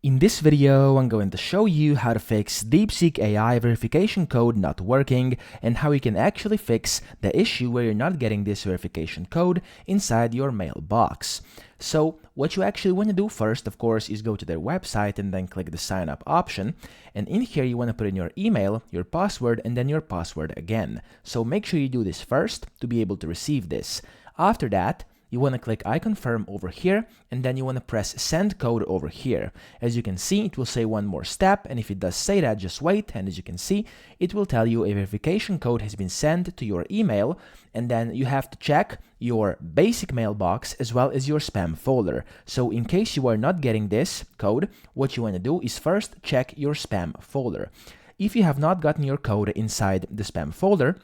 In this video, I'm going to show you how to fix DeepSeek AI verification code not working and how you can actually fix the issue where you're not getting this verification code inside your mailbox. So what you actually want to do first, of course, is go to their website and then click the sign up option. And in here, you want to put in your email, your password, and then your password again. So make sure you do this first to be able to receive this. After that, you want to click I confirm over here, and then you want to press send code over here. As you can see, it will say one more step, and if it does say that, just wait, and as you can see, it will tell you a verification code has been sent to your email, and then you have to check your basic mailbox as well as your spam folder. So in case you are not getting this code, what you want to do is first check your spam folder. If you have not gotten your code inside the spam folder,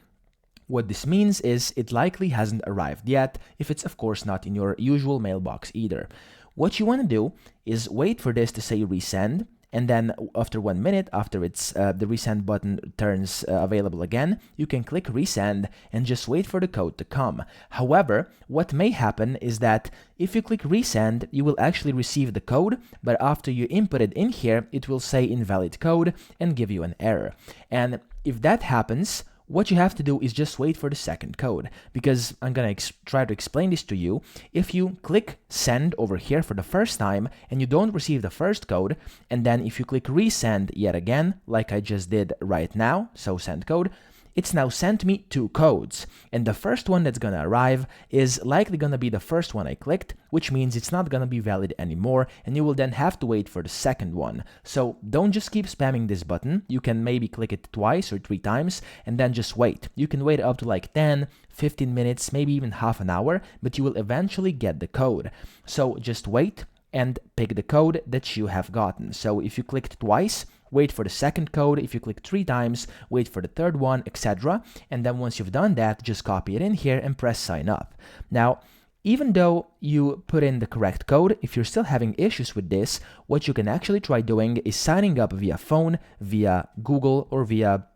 what this means is it likely hasn't arrived yet, if it's of course not in your usual mailbox either. What you want to do is wait for this to say resend, and then after 1 minute, after it's the resend button turns available again, you can click resend and just wait for the code to come. However, what may happen is that if you click resend, you will actually receive the code, but after you input it in here, it will say invalid code and give you an error. And if that happens, what you have to do is just wait for the second code, because I'm gonna try to explain this to you. If you click send over here for the first time and you don't receive the first code, and then if you click resend yet again, like I just did right now, so send code, it's now sent me 2 codes, and the first one that's gonna arrive is likely gonna be the first one I clicked, which means it's not gonna be valid anymore, and you will then have to wait for the second one. So don't just keep spamming this button. You can maybe click it twice or 3 times and then just wait. You can wait up to like 10, 15 minutes, maybe even half an hour, but you will eventually get the code. So just wait and pick the code that you have gotten. So if you clicked twice, wait for the second code. If you click 3 times, wait for the third one, etc. And then once you've done that, just copy it in here and press sign up. Now, even though you put in the correct code, if you're still having issues with this, what you can actually try doing is signing up via phone, via Google, or via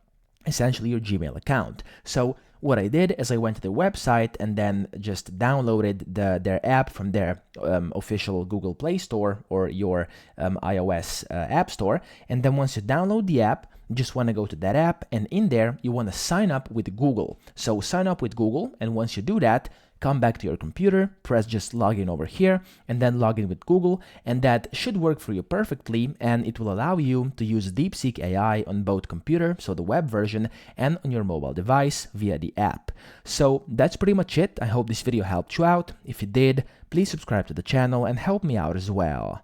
essentially your Gmail account. So what I did is I went to the website and then just downloaded their app from their official Google Play Store or your iOS App Store. And then once you download the app, you just want to go to that app, and in there you want to sign up with Google. So sign up with Google, and once you do that, come back to your computer, press just login over here, and then log in with Google, and that should work for you perfectly, and it will allow you to use DeepSeek AI on both computer, so the web version, and on your mobile device via the app. So that's pretty much it. I hope this video helped you out. If it did, please subscribe to the channel and help me out as well.